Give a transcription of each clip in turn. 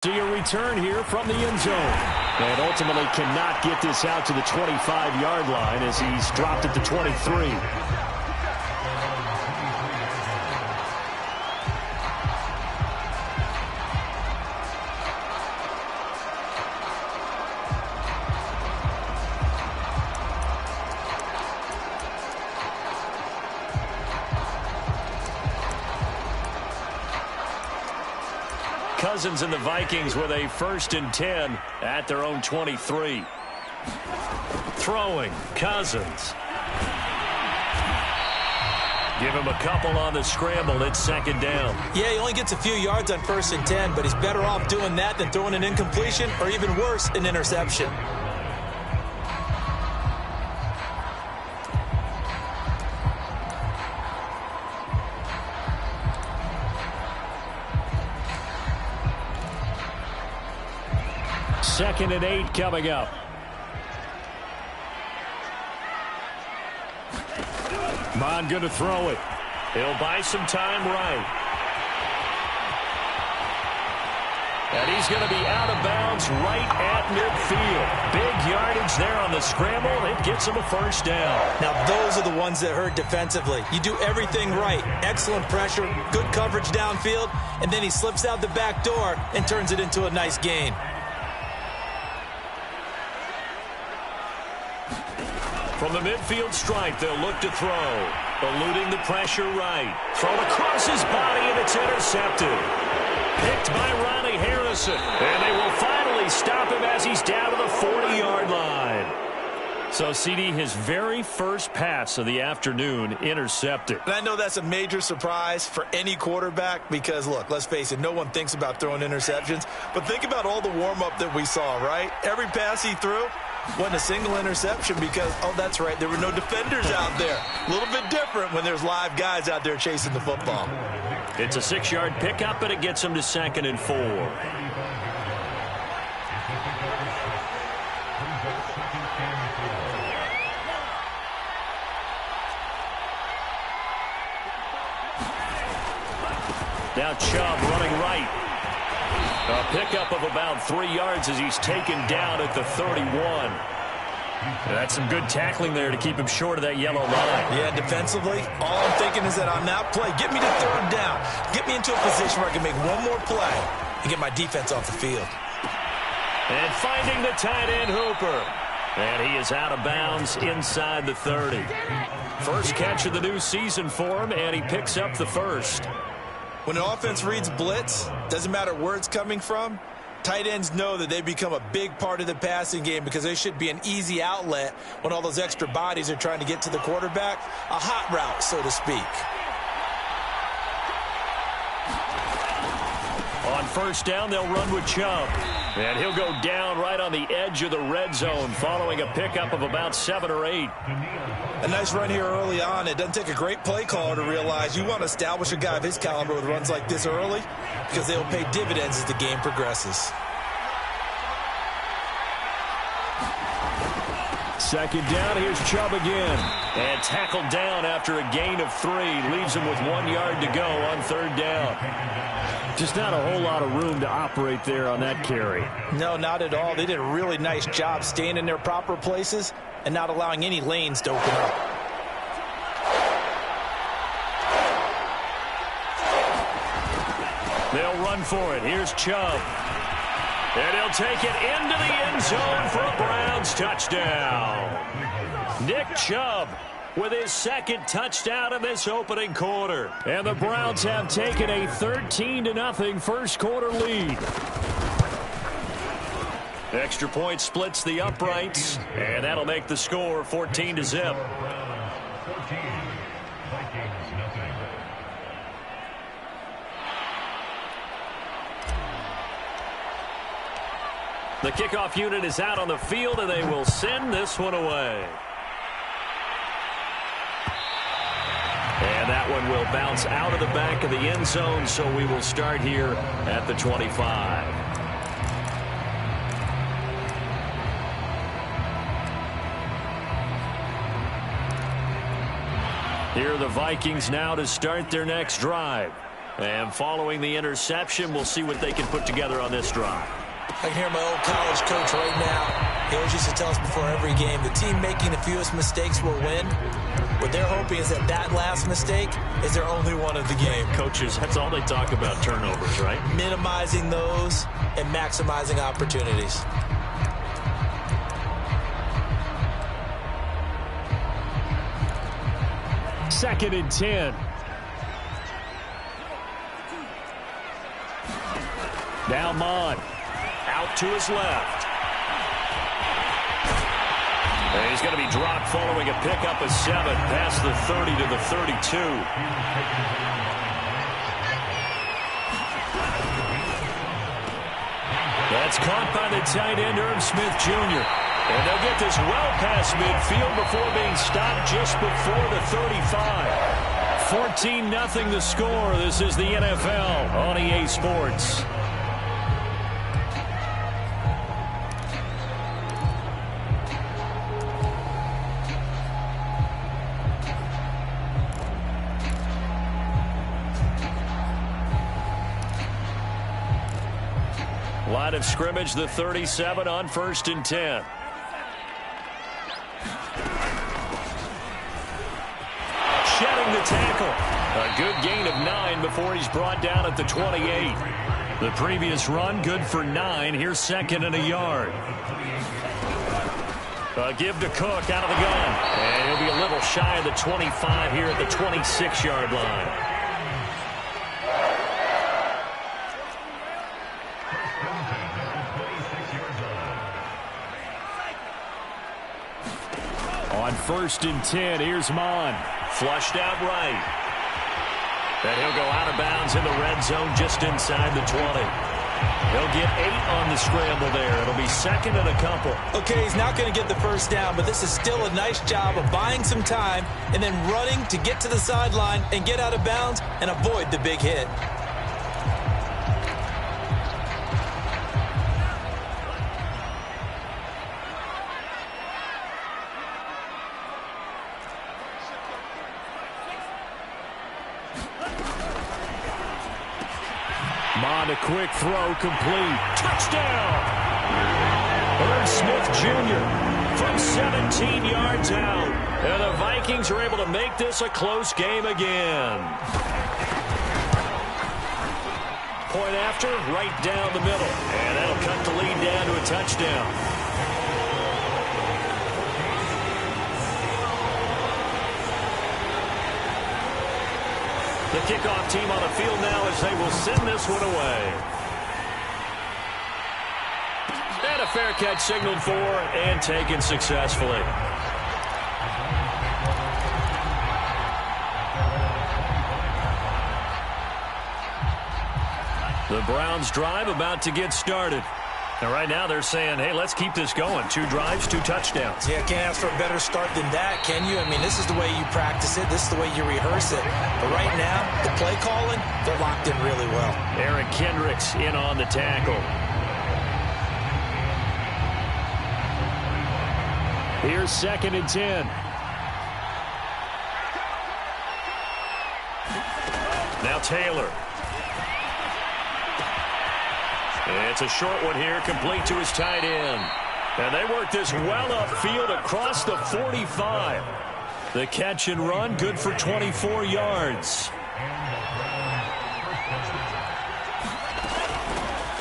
See a return here from the end zone. And ultimately cannot get this out to the 25-yard line as he's dropped at the 23. Cousins and the Vikings with a 1st and 10 at their own 23. Throwing, Cousins. Give him a couple on the scramble. It's 2nd down. Yeah, he only gets a few yards on 1st and 10, but he's better off doing that than throwing an incompletion or even worse, an interception. Second and 8 coming up. Mon going to throw it. He'll buy some time right. And he's going to be out of bounds right at midfield. Big yardage there on the scramble. It gets him a 1st down. Now, those are the ones that hurt defensively. You do everything right. Excellent pressure, good coverage downfield, and then he slips out the back door and turns it into a nice gain. From the midfield stripe, they'll look to throw. Eluding the pressure right. Thrown across his body, and it's intercepted. Picked by Ronnie Harrison. And they will finally stop him as he's down to the 40-yard line. So, CD, his very first pass of the afternoon intercepted. And I know that's a major surprise for any quarterback because, look, let's face it, no one thinks about throwing interceptions. But think about all the warm-up that we saw, right? Every pass he threw wasn't a single interception because, oh, that's right, there were no defenders out there. A little bit different when there's live guys out there chasing the football. It's a 6-yard pickup, and it gets him to 2nd and 4. Now Chubb running right. A pickup of about 3 yards as he's taken down at the 31. That's some good tackling there to keep him short of that yellow line. Yeah, defensively, all I'm thinking is that on that play, get me to 3rd down. Get me into a position where I can make one more play and get my defense off the field. And finding the tight end, Hooper. And he is out of bounds inside the 30. First catch of the new season for him, and he picks up the 1st. When an offense reads blitz, doesn't matter where it's coming from, tight ends know that they become a big part of the passing game because they should be an easy outlet when all those extra bodies are trying to get to the quarterback. A hot route, so to speak. On 1st down, they'll run with Chubb. And he'll go down right on the edge of the red zone following a pickup of about 7 or 8. A nice run here early on. It doesn't take a great play caller to realize you want to establish a guy of his caliber with runs like this early because they will pay dividends as the game progresses. 2nd down, here's Chubb again. And tackled down after a gain of 3. Leaves him with 1 yard to go on 3rd down. Just not a whole lot of room to operate there on that carry. No, not at all. They did a really nice job staying in their proper places and not allowing any lanes to open up. They'll run for it. Here's Chubb. And he'll take it into the end zone for a Browns touchdown. Nick Chubb with his 2nd touchdown in this opening quarter. And the Browns have taken a 13-0 first quarter lead. Extra point splits the uprights, and that'll make the score 14-0. The kickoff unit is out on the field, and they will send this one away. And that one will bounce out of the back of the end zone, so we will start here at the 25. Here are the Vikings now to start their next drive. And following the interception, we'll see what they can put together on this drive. I can hear my old college coach right now. He always used to tell us before every game, the team making the fewest mistakes will win. What they're hoping is that that last mistake is their only one of the game. Coaches, that's all they talk about, turnovers, right? Minimizing those and maximizing opportunities. Second and 10. Now Mon. Out to his left. And he's going to be dropped following a pickup of 7 past the 30 to the 32. That's caught by the tight end, Irv Smith Jr. And they'll get this well past midfield before being stopped just before the 35. 14-0 the score. This is the NFL on EA Sports. Line of scrimmage, the 37 on 1st and 10. Shedding the tackle. A good gain of 9 before he's brought down at the 28. The previous run, good for 9. Here's 2nd and a yard. A give to Cook out of the gun. And he'll be a little shy of the 25 here at the 26-yard line. On 1st and 10, here's Mon. Flushed out right. And he'll go out of bounds in the red zone just inside the 20. He'll get 8 on the scramble there. It'll be 2nd and a couple. Okay, he's not going to get the first down, but this is still a nice job of buying some time and then running to get to the sideline and get out of bounds and avoid the big hit. Mon, a quick throw, complete. Touchdown! Irv Smith Jr. from 17 yards out. And the Vikings are able to make this a close game again. Point after, right down the middle. And that'll cut the lead down to a touchdown. The kickoff team on the field now as they will send this one away. And a fair catch signaled for and taken successfully. The Browns drive about to get started. And right now they're saying, hey, let's keep this going. 2 drives, 2 touchdowns. Yeah, can't ask for a better start than that, can you? I mean, this is the way you practice it. This is the way you rehearse it. But right now, the play calling, they're locked in really well. Eric Kendricks in on the tackle. Here's 2nd and 10. Now Taylor. It's a short one here, complete to his tight end. And they work this well upfield across the 45. The catch and run, good for 24 yards.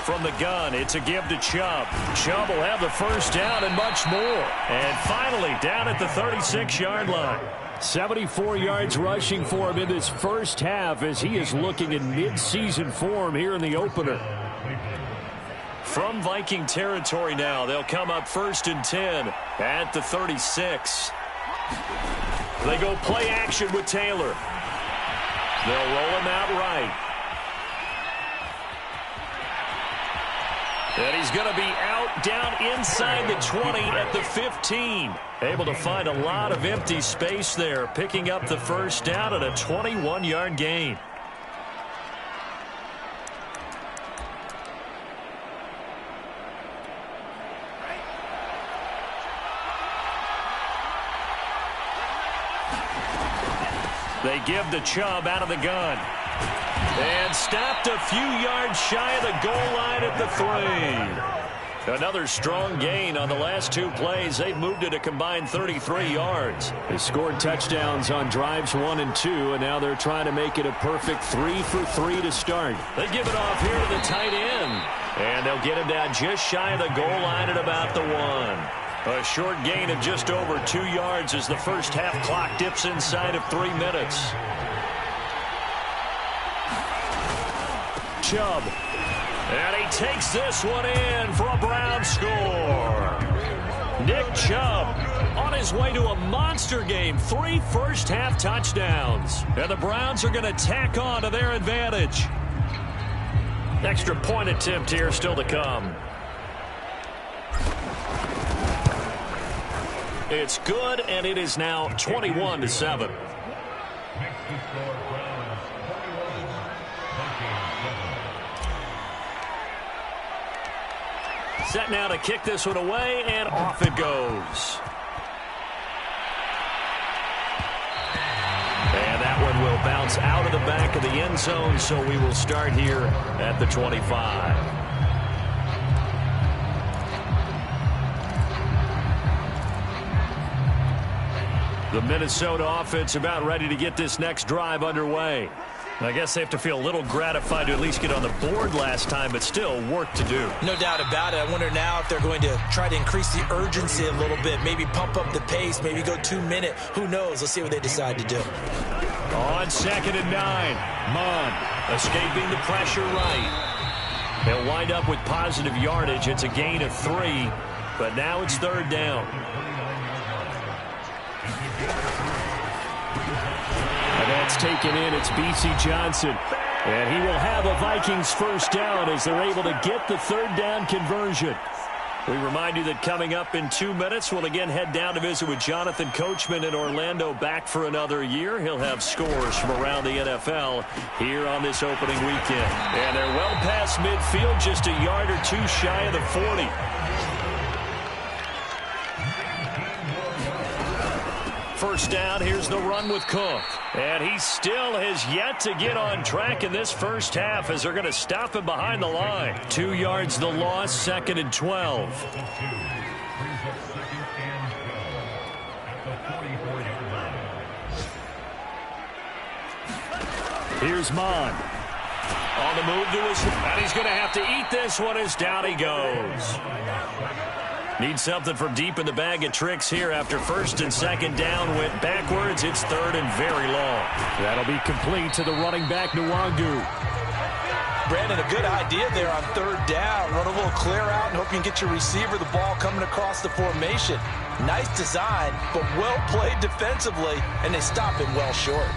From the gun, it's a give to Chubb. Chubb will have the first down and much more. And finally, down at the 36-yard line. 74 yards rushing for him in this first half as he is looking in mid-season form here in the opener. From Viking territory now, they'll come up 1st and 10 at the 36. They go play action with Taylor. They'll roll him out right. And he's going to be out down inside the 20 at the 15. Able to find a lot of empty space there, picking up the first down at a 21-yard gain. They give to Chubb out of the gun. And stopped a few yards shy of the goal line at the 3. Another strong gain on the last 2 plays. They've moved it a combined 33 yards. They scored touchdowns on drives 1 and 2, and now they're trying to make it a perfect 3 for 3 to start. They give it off here to the tight end. And they'll get him down just shy of the goal line at about the 1. A short gain of just over 2 yards as the first half clock dips inside of 3 minutes. Chubb. And he takes this one in for a Brown score. Nick Chubb on his way to a monster game. 3 first-half touchdowns. And the Browns are going to tack on to their advantage. Extra point attempt here still to come. It's good, and it is now 21-7. Set now to kick this one away, and off it goes. And that one will bounce out of the back of the end zone, so we will start here at the 25. The Minnesota offense about ready to get this next drive underway. I guess they have to feel a little gratified to at least get on the board last time, but still work to do. No doubt about it. I wonder now if they're going to try to increase the urgency a little bit, maybe pump up the pace, maybe go 2 minute. Who knows? Let's see what they decide to do. On 2nd and 9, Munn escaping the pressure right. They'll wind up with positive yardage. It's a gain of 3, but now it's 3rd down. And that's taken in. It's B.C. Johnson. And he will have a Vikings first down as they're able to get the 3rd down conversion. We remind you that coming up in 2 minutes, we'll again head down to visit with Jonathan Coachman in Orlando, back for another year. He'll have scores from around the NFL here on this opening weekend. And they're well past midfield, just a yard or 2 shy of the 40. First down, here's the run with Cook. And he still has yet to get on track in this first half as they're going to stop him behind the line. 2 yards the loss, 2nd and 12. Here's Mon. On the move to his, and he's going to have to eat this one as down he goes. Needs something from deep in the bag of tricks here after 1st and 2nd down. Went backwards. It's 3rd and very long. That'll be complete to the running back, Nwangu. Brandon, a good idea there on 3rd down. Run a little clear out and hope you can get your receiver the ball coming across the formation. Nice design, but well played defensively, and they stop him well short.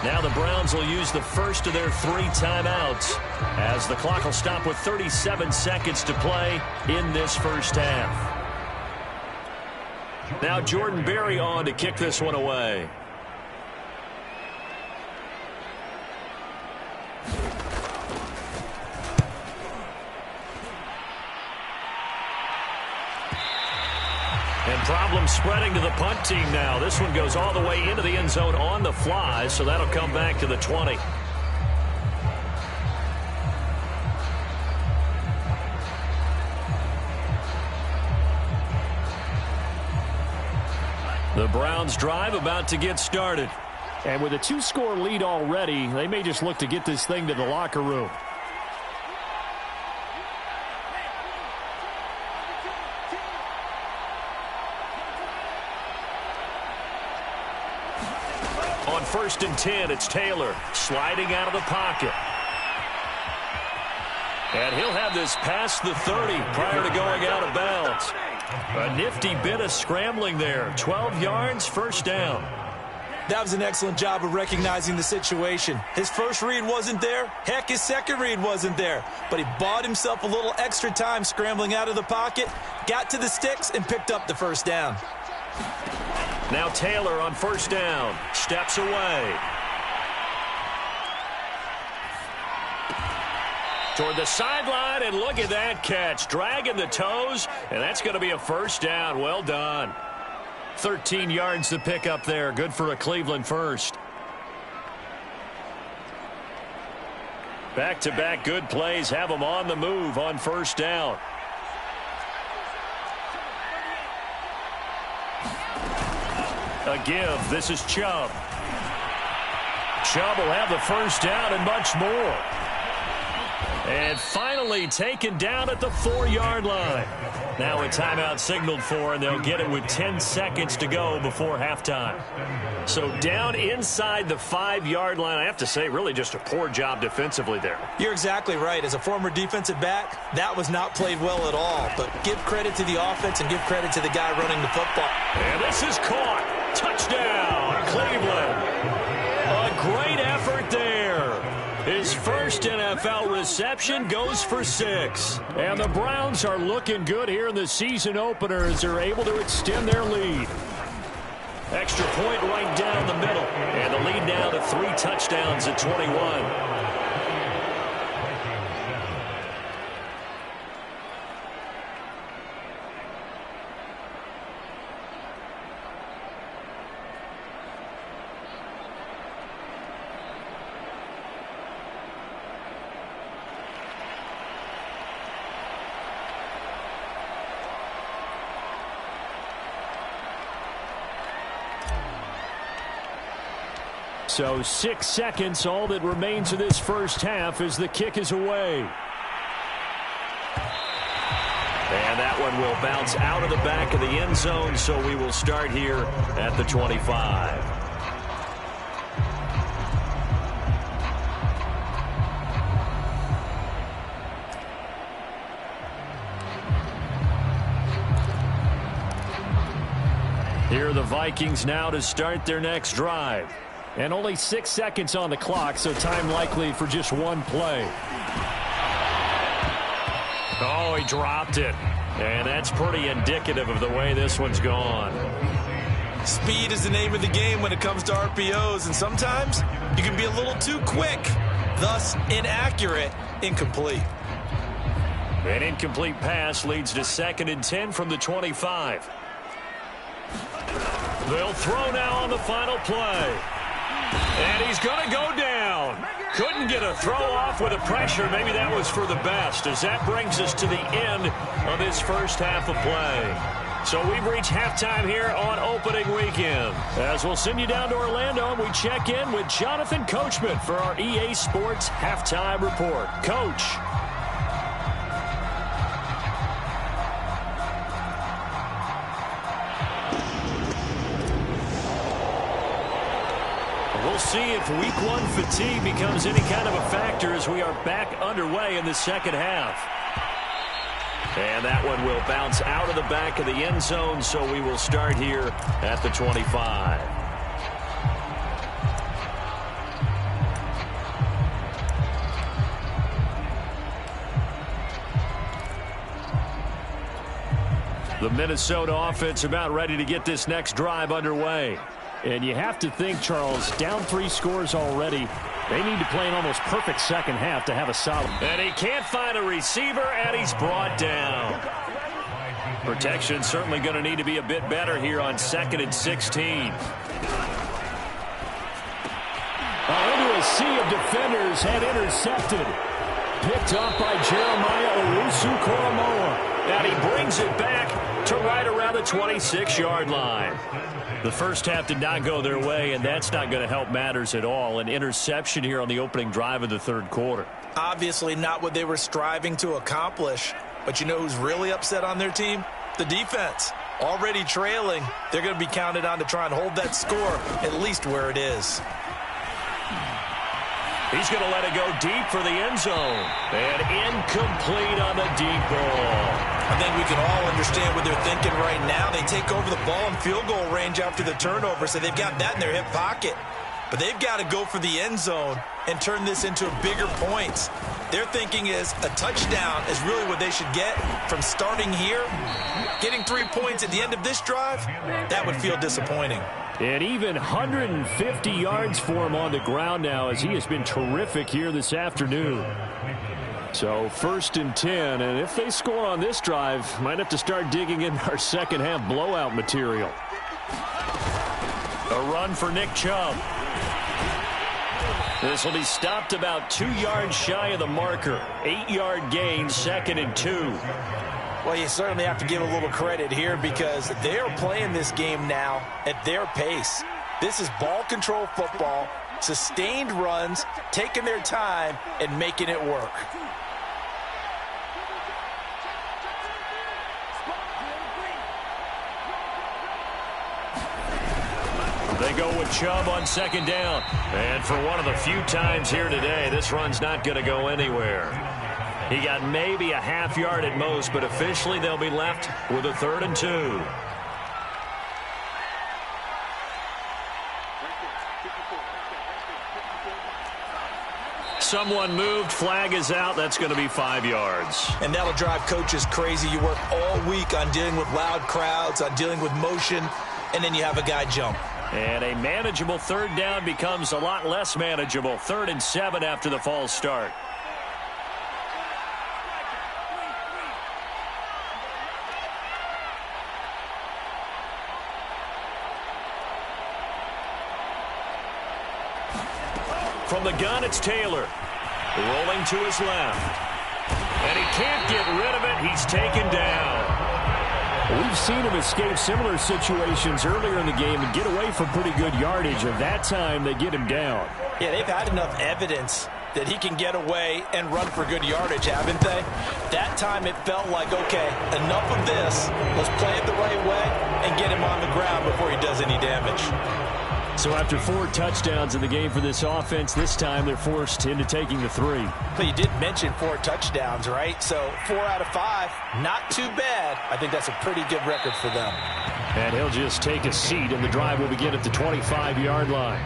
Now the Browns will use the first of their 3 timeouts as the clock will stop with 37 seconds to play in this first half. Now Jordan Berry on to kick this one away. And problem spreading to the punt team now. This one goes all the way into the end zone on the fly, so that'll come back to the 20. The Browns drive about to get started. And with a 2-score lead already, they may just look to get this thing to the locker room. On 1st and 10, it's Taylor sliding out of the pocket. And he'll have this past the 30 prior to going out of bounds. A nifty bit of scrambling there. 12 yards, first down. That was an excellent job of recognizing the situation. His first read wasn't there. Heck, his second read wasn't there. But he bought himself a little extra time scrambling out of the pocket, got to the sticks, and picked up the first down. Now Taylor on 1st down. Steps away. Toward the sideline, and look at that catch. Dragging the toes, and that's going to be a first down. Well done. 13 yards to pick up there. Good for a Cleveland first. Back-to-back good plays have them on the move on first down. A give. This is Chubb. Chubb will have the first down and much more. And finally taken down at the 4-yard line. Now a timeout signaled for, and they'll get it with 10 seconds to go before halftime. So down inside the 5-yard line. I have to say, really just a poor job defensively there. You're exactly right. As a former defensive back, that was not played well at all. But give credit to the offense and give credit to the guy running the football. And this is caught. Touchdown, Cleveland. A great effort there. His first NFL reception goes for 6. And the Browns are looking good here in the season opener as they're able to extend their lead. Extra point right down the middle. And the lead now to 3 touchdowns at 21. So 6 seconds, all that remains of this first half as the kick is away. And that one will bounce out of the back of the end zone, so we will start here at the 25. Here are the Vikings now to start their next drive. And only 6 seconds on the clock, so time likely for just one play. Oh, he dropped it. And that's pretty indicative of the way this one's gone. Speed is the name of the game when it comes to RPOs, and sometimes you can be a little too quick, thus inaccurate, incomplete. An incomplete pass leads to 2nd and 10 from the 25. They'll throw now on the final play. And he's going to go down. Couldn't get a throw off with the pressure. Maybe that was for the best, as that brings us to the end of this first half of play. So we've reached halftime here on opening weekend. As we'll send you down to Orlando, we check in with Jonathan Coachman for our EA Sports Halftime Report. Coach. We'll see if week 1 fatigue becomes any kind of a factor as we are back underway in the second half. And that one will bounce out of the back of the end zone, so we will start here at the 25. The Minnesota offense about ready to get this next drive underway. And you have to think, Charles, down 3 scores already. They need to play an almost perfect second half to have a solid. And he can't find a receiver, and he's brought down. Protection certainly going to need to be a bit better here on 2nd and 16. Into a sea of defenders and intercepted. Picked up by Jeremiah Owusu-Koramoah. And he brings it back to right around the 26-yard line. The first half did not go their way, and that's not going to help matters at all. An interception here on the opening drive of the third quarter. Obviously not what they were striving to accomplish. But you know who's really upset on their team? The defense. Already trailing, they're going to be counted on to try and hold that score at least where it is. He's going to let it go deep for the end zone. And incomplete on the deep ball. I think we can all understand what they're thinking right now. They take over the ball in field goal range after the turnover, so they've got that in their hip pocket. But they've got to go for the end zone and turn this into bigger points. Their thinking is a touchdown is really what they should get from starting here. Getting 3 points at the end of this drive, that would feel disappointing. And even 150 yards for him on the ground now, as he has been terrific here this afternoon. So 1st and 10, and if they score on this drive, might have to start digging in our second half blowout material. A run for Nick Chubb. This will be stopped about 2 yards shy of the marker. 8-yard gain, 2nd and 2. Well, you certainly have to give a little credit here because they are playing this game now at their pace. This is ball control football, sustained runs, taking their time, and making it work. They go with Chubb on 2nd down. And for one of the few times here today, this run's not going to go anywhere. He got maybe a half yard at most, but officially they'll be left with a 3rd and 2. Someone moved. Flag is out. That's going to be 5 yards. And that'll drive coaches crazy. You work all week on dealing with loud crowds, on dealing with motion, and then you have a guy jump. And a manageable 3rd down becomes a lot less manageable. 3rd and 7 after the false start. From the gun, it's Taylor. Rolling to his left. And he can't get rid of it. He's taken down. We've seen him escape similar situations earlier in the game and get away from pretty good yardage. And that time, they get him down. Yeah, they've had enough evidence that he can get away and run for good yardage, haven't they? That time it felt like, okay, enough of this. Let's play it the right way and get him on the ground before he does any damage. So after 4 touchdowns in the game for this offense, this time they're forced into taking the 3. But you did mention 4 touchdowns, right? So 4 out of 5, not too bad. I think that's a pretty good record for them. And he'll just take a seat, and the drive will begin at the 25-yard line.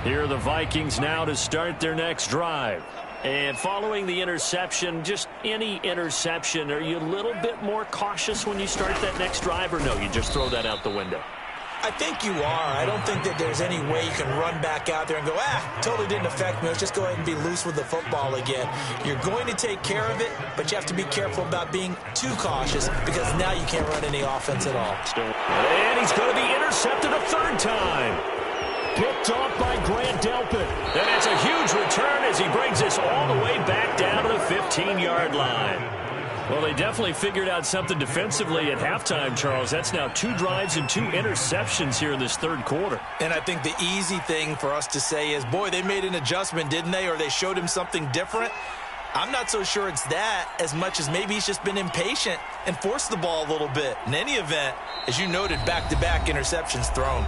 Here are the Vikings now to start their next drive. And following the interception, just any interception, are you a little bit more cautious when you start that next drive, or no, you just throw that out the window? I think you are. I don't think that there's any way you can run back out there and go, totally didn't affect me. Let's just go ahead and be loose with the football again. You're going to take care of it, but you have to be careful about being too cautious because now you can't run any offense at all. And he's going to be intercepted a 3rd time. Picked off by Grant Delpit. And it's a huge return as he brings this all the way back down to the 15-yard line. Well, they definitely figured out something defensively at halftime, Charles. That's now 2 drives and 2 interceptions here in this 3rd quarter. And I think the easy thing for us to say is, boy, they made an adjustment, didn't they? Or they showed him something different. I'm not so sure it's that as much as maybe he's just been impatient and forced the ball a little bit. In any event, as you noted, back-to-back interceptions thrown.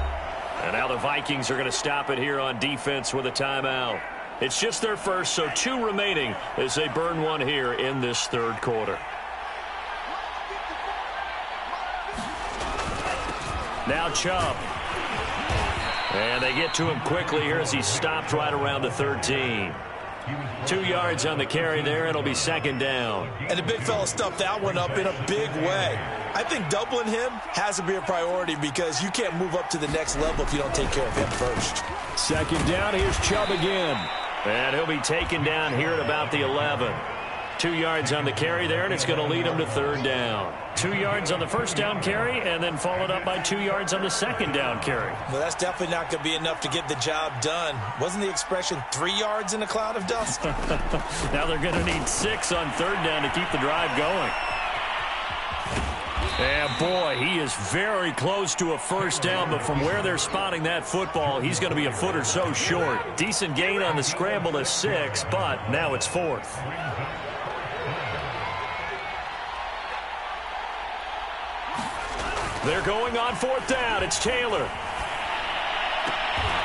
And now the Vikings are going to stop it here on defense with a timeout. It's just their first, so 2 remaining as they burn 1 here in this 3rd quarter. Now Chubb. And they get to him quickly here as he's stopped right around the 13. 2 yards on the carry there. It'll be 2nd down. And the big fella stuffed that one up in a big way. I think doubling him has to be a priority because you can't move up to the next level if you don't take care of him first. 2nd down. Here's Chubb again. And he'll be taken down here at about the 11. 2 yards on the carry there, and it's going to lead him to 3rd down. 2 yards on the 1st down carry, and then followed up by 2 yards on the 2nd down carry. Well, that's definitely not going to be enough to get the job done. Wasn't the expression 3 yards in a cloud of dust? Now they're going to need 6 on 3rd down to keep the drive going. And boy, he is very close to a 1st down, but from where they're spotting that football, he's going to be a foot or so short. Decent gain on the scramble to 6, but now it's 4th. They're going on 4th down. It's Taylor.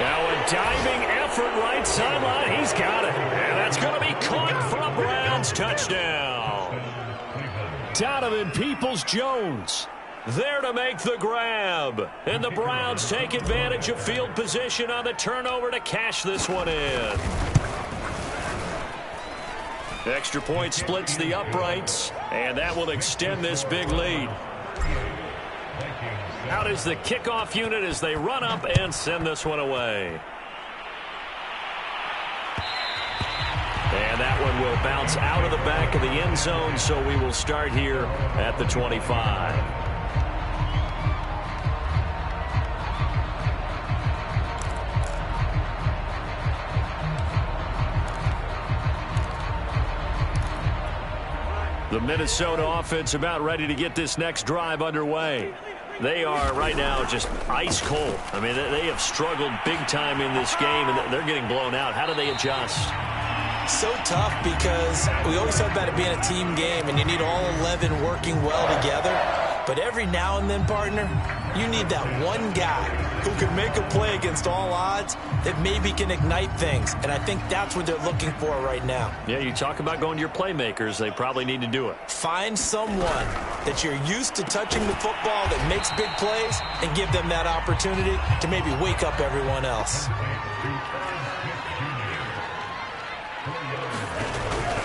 Now a diving effort right sideline. He's got it. And that's going to be caught for a Browns touchdown. Donovan Peoples-Jones there to make the grab. And the Browns take advantage of field position on the turnover to cash this one in. Extra point splits the uprights, and that will extend this big lead. Out is the kickoff unit as they run up and send this one away. And that one will bounce out of the back of the end zone, so we will start here at the 25. The Minnesota offense about ready to get this next drive underway. They are right now just ice cold. I mean, they have struggled big time in this game, and they're getting blown out. How do they adjust? So tough because we always talk about it being a team game, and you need all 11 working well together. But every now and then, partner, you need that one guy who can make a play against all odds that maybe can ignite things. And I think that's what they're looking for right now. Yeah, you talk about going to your playmakers. They probably need to do it. Find someone that you're used to touching the football that makes big plays and give them that opportunity to maybe wake up everyone else.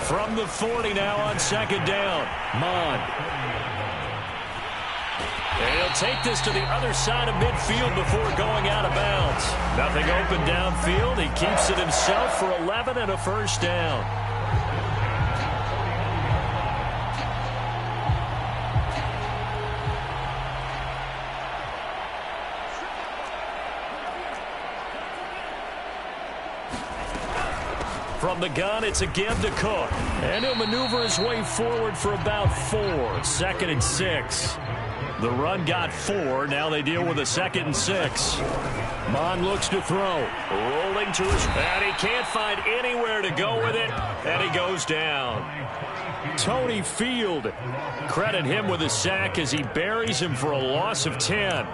From the 40 now on second down, Mond. And he'll take this to the other side of midfield before going out of bounds. Nothing open downfield. He keeps it himself for 11 and a first down. From the gun, it's again to Cook. And he'll maneuver his way forward for about 4. Second and 6. The run got 4. Now they deal with a 2nd and 6. Mond looks to throw. Rolling to his... And he can't find anywhere to go with it. And he goes down. Tony Field. Credit him with a sack as he buries him for a loss of 10.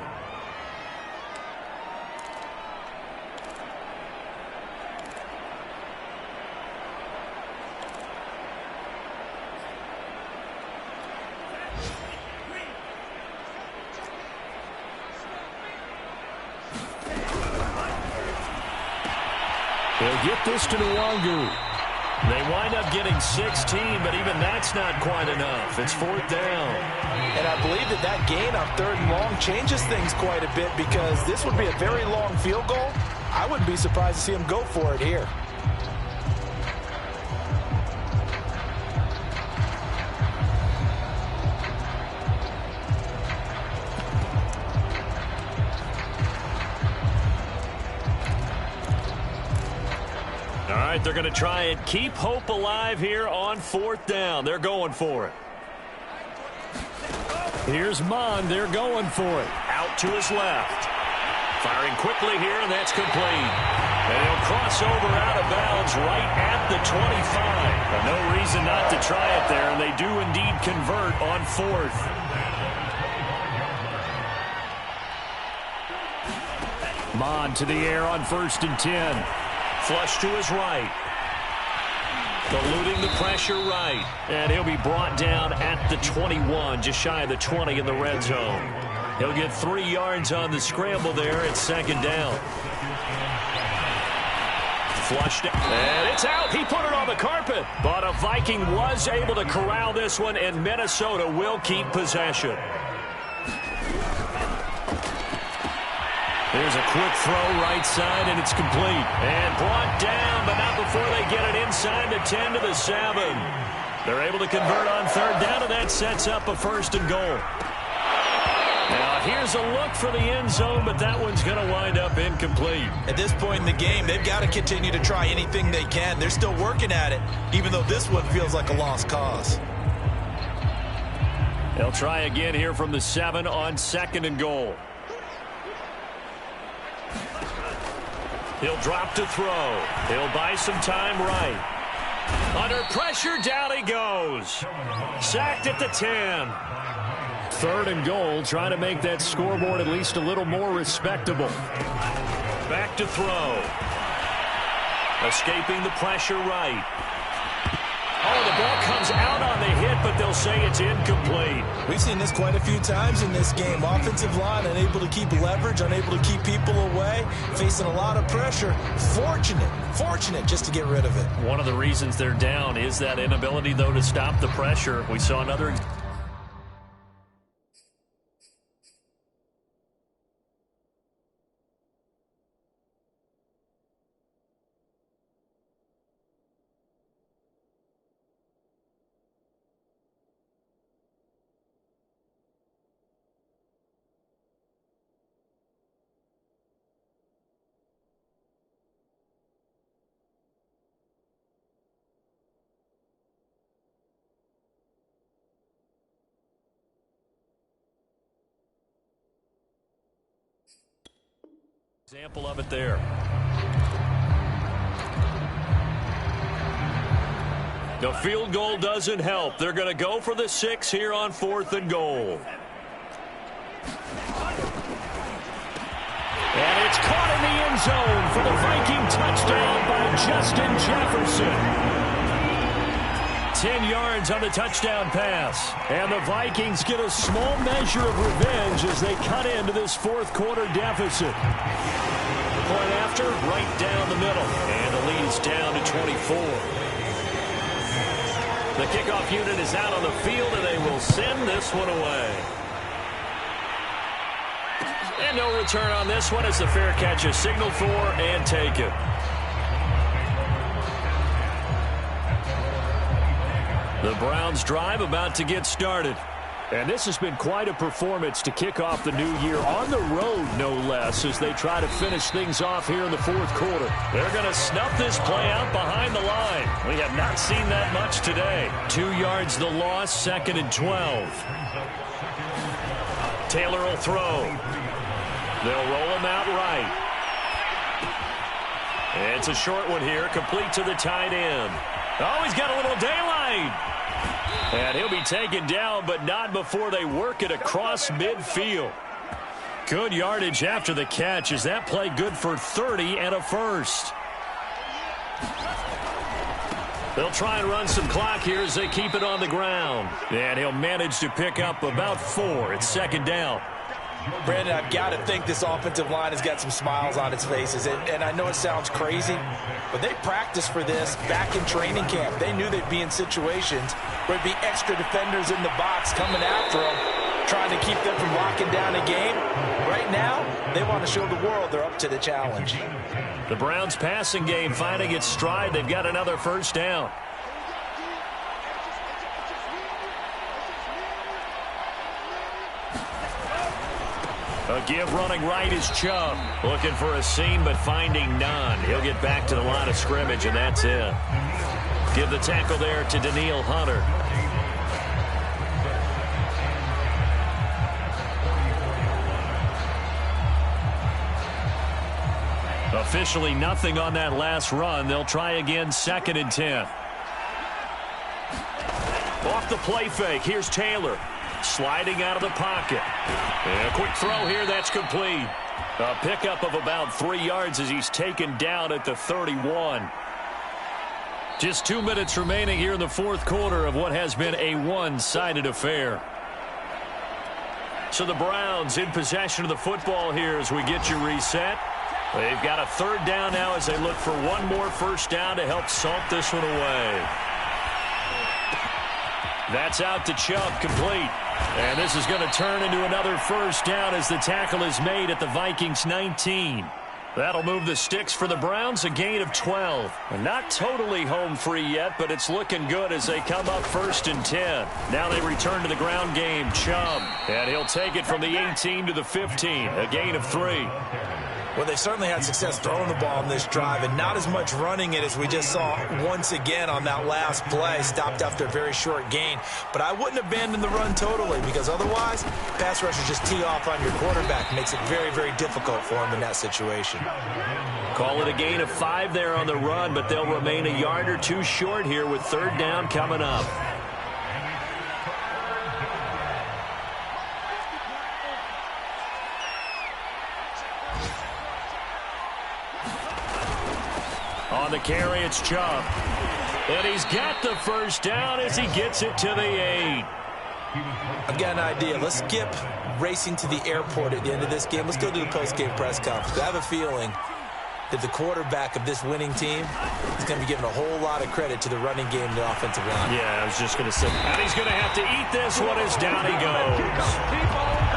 They'll get this to Nwangu. They wind up getting 16, but even that's not quite enough. It's 4th down. And I believe that gain on 3rd and long changes things quite a bit because this would be a very long field goal. I wouldn't be surprised to see him go for it here. All right, they're going to try and keep hope alive here on 4th down. They're going for it. Here's Mond. They're going for it. Out to his left. Firing quickly here, and that's complete. And he'll cross over out of bounds right at the 25. No reason not to try it there, and they do indeed convert on 4th. Mond to the air on 1st and 10. Flush to his right. Eluding the pressure right. And he'll be brought down at the 21, just shy of the 20 in the red zone. He'll get 3 yards on the scramble there at 2nd down. Flushed, and it's out. He put it on the carpet. But a Viking was able to corral this one, and Minnesota will keep possession. There's a quick throw right side, and it's complete. And brought down, but not before they get it inside the 10 to the 7. They're able to convert on 3rd down, and that sets up a 1st and goal. Now, here's a look for the end zone, but that one's going to wind up incomplete. At this point in the game, they've got to continue to try anything they can. They're still working at it, even though this one feels like a lost cause. They'll try again here from the 7 on 2nd and goal. He'll drop to throw. He'll buy some time right. Under pressure, down he goes. Sacked at the 10. 3rd and goal, trying to make that scoreboard at least a little more respectable. Back to throw. Escaping the pressure right. Oh, the ball comes out on the hit, but they'll say it's incomplete. We've seen this quite a few times in this game. Offensive line unable to keep leverage, unable to keep people away, facing a lot of pressure. Fortunate just to get rid of it. One of the reasons they're down is that inability, though, to stop the pressure. We saw another... Example of it there. The field goal doesn't help. They're going to go for the 6 here on 4th and goal. And it's caught in the end zone for the Viking touchdown by Justin Jefferson. 10 yards on the touchdown pass. And the Vikings get a small measure of revenge as they cut into this 4th quarter deficit. Point after, right down the middle. And the lead is down to 24. The kickoff unit is out on the field, and they will send this one away. And no return on this one as the fair catch is signaled for and taken. The Browns' drive about to get started. And this has been quite a performance to kick off the new year on the road, no less, as they try to finish things off here in the 4th quarter. They're going to snuff this play out behind the line. We have not seen that much today. 2 yards the loss, 2nd and 12. Taylor will throw. They'll roll him out right. It's a short one here, complete to the tight end. Oh, he's got a little daylight. And he'll be taken down, but not before they work it across midfield. Good yardage after the catch. Is that play good for 30 and a first? They'll try and run some clock here as they keep it on the ground. And he'll manage to pick up about 4. It's 2nd down. Brandon, I've got to think this offensive line has got some smiles on its faces. And I know it sounds crazy, but they practiced for this back in training camp. They knew they'd be in situations where there'd be extra defenders in the box coming after them, trying to keep them from locking down a game. Right now, they want to show the world they're up to the challenge. The Browns' passing game finding its stride. They've got another first down. A give running right is Chubb. Looking for a seam, but finding none. He'll get back to the line of scrimmage, and that's it. Give the tackle there to Daniil Hunter. Officially nothing on that last run. They'll try again, 2nd and 10. Off the play fake, here's Taylor. Sliding out of the pocket. And a quick throw here, that's complete. A pickup of about 3 yards as he's taken down at the 31. Just 2 minutes remaining here in the 4th quarter of what has been a one-sided affair. So the Browns in possession of the football here as we get you reset. They've got a 3rd down now as they look for one more first down to help salt this one away. That's out to Chubb, complete. And this is going to turn into another first down as the tackle is made at the Vikings 19. That'll move the sticks for the Browns, a gain of 12. Not totally home free yet, but it's looking good as they come up 1st and 10. Now they return to the ground game, Chubb. And he'll take it from the 18 to the 15, a gain of 3. Well, they certainly had success throwing the ball in this drive and not as much running it as we just saw once again on that last play. Stopped after a very short gain. But I wouldn't abandon the run totally because otherwise, pass rushers just tee off on your quarterback. Makes it very, very difficult for him in that situation. Call it a gain of 5 there on the run, but they'll remain a yard or 2 short here with 3rd down coming up. On the carry, it's Chubb. And he's got the first down as he gets it to the 8. I've got an idea. Let's skip racing to the airport at the end of this game. Let's go to the post-game press conference. I have a feeling that the quarterback of this winning team is going to be giving a whole lot of credit to the running game and the offensive line. Yeah, I was just going to say. And he's going to have to eat this one as down he goes.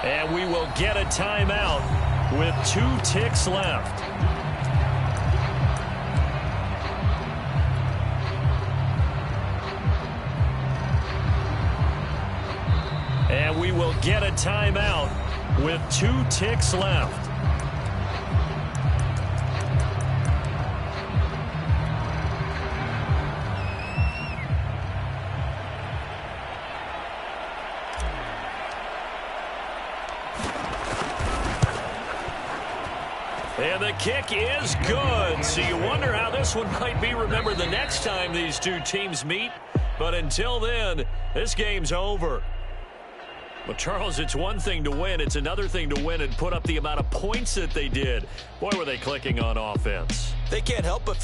And we will get a timeout with 2 ticks left. And we will get a timeout with 2 ticks left. And the kick is good. So you wonder how this one might be remembered the next time these two teams meet. But until then, this game's over. Well, Charles, it's one thing to win. It's another thing to win and put up the amount of points that they did. Boy, were they clicking on offense. They can't help but feel